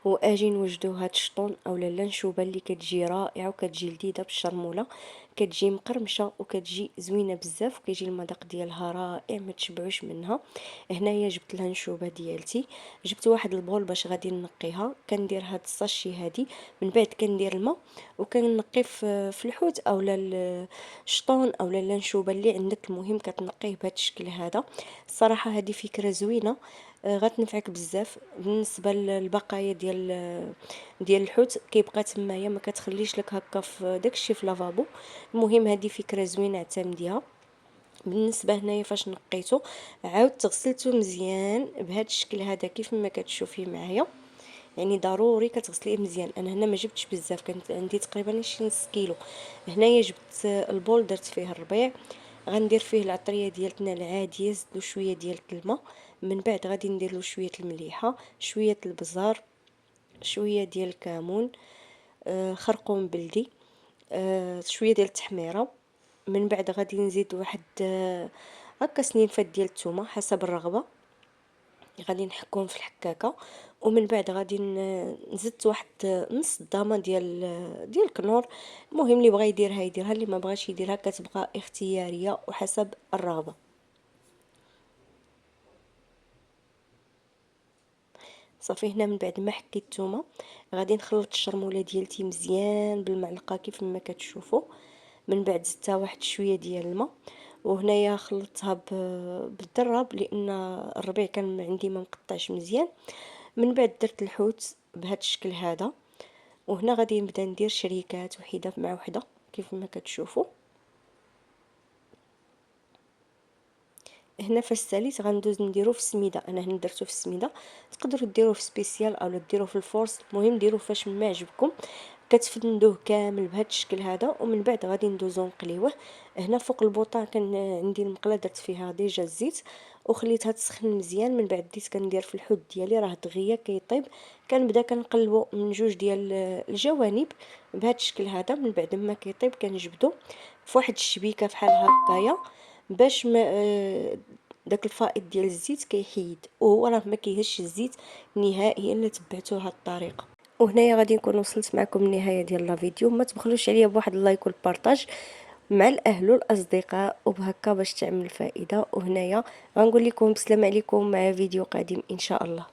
واجي نوجدو هاد الشطون اولا اللانشوبه اللي كتجي رائعه وكتجي لذيذه بالشرموله، كتجي مقرمشه وكتجي زوينه بزاف، وكيجي المذاق ديالها رائع ما تشبعوش منها. هنايا جبت الانشوبه ديالتي، جبت واحد البول باش غادي نقيها، كندير هاد الساشي هادي، من بعد كندير الماء وكنقي في الحوت اولا الشطون اولا اللانشوبه اللي عندك، المهم كتنقيه بهذا الشكل هذا. الصراحه هذه فكره زوينه غتنفعك بزاف. بالنسبه للبقايا ديال الحوت كيبقى تمايا، ما كتخليش لك هكا في داكشي في لافابو. المهم هذه فكره زوينه اعتمديها. بالنسبه هنايا فاش نقيته عاودت غسلته مزيان بهذا الشكل هذا كيف ما كتشوفي معايا، يعني ضروري كتغسليه مزيان. انا هنا ما جبتش بزاف، كانت عندي تقريبا شي نص كيلو. هنايا جبت البول درت فيه الربيع، غندير فيه العطريه ديالتنا العاديه، زدلو شويه ديال الماء، من بعد غادي ندير له شويه المليحه، شويه البزار، شويه ديال الكمون، خرقوم بلدي، شويه ديال التحميره. من بعد غادي نزيد واحد هكا سنينفات ديال الثومه حسب الرغبه، غادي نحكهم في الحكاكه. ومن بعد غادي نزدت واحد نص ضامه ديال الكنور. المهم اللي بغى يديرها يديرها، اللي ما بغاش يديرها كتبقى اختياريه وحسب الرغبه. صافي هنا من بعد ما حكيت الثومه غادي نخلط الشرموله ديالتي مزيان بالمعلقه كيف ما كتشوفوا. من بعد زدتها واحد شويه ديال الماء، وهنايا خلطتها بالدراب لان الربيع كان عندي ما مقطعش مزيان. من بعد درت الحوت بهذا الشكل هذا، وهنا غادي نبدا ندير شريكات وحده مع وحده كيف ما كتشوفوا. هنا فاش ساليت غندوز نديرو في السميده، انا هنا درتو في السميده، تقدروا ديروه في سبيسيال اولا ديروه في الفورس، المهم ديروه فاش ما عجبكم. كتفندوه كامل بهذا الشكل هذا، ومن بعد غادي ندوزو نقليوه. هنا فوق البوطه كان عندي المقله درت فيها ديجا الزيت وخليتها تسخن مزيان. من بعد بديت كندير في الحوت ديالي، راه دغيا كيطيب، كنبدا كنقلبو من جوج ديال الجوانب بهذا الشكل هذا. من بعد ما كيطيب كنجبدو في واحد الشبيكه بحال هكايا باش ما داك الفائض ديال الزيت كيحيد، وهو راه ما كيهش الزيت نهائيا الا تبعتو هاد الطريقه. وهنايا غادي نكون وصلت معكم النهايه ديال لا فيديو. ما تبخلوش عليا بواحد اللايك والبارطاج مع الاهل والاصدقاء، وبهكا باش تعمل الفائده. وهنايا غنقول لكم بسلام عليكم مع فيديو قادم ان شاء الله.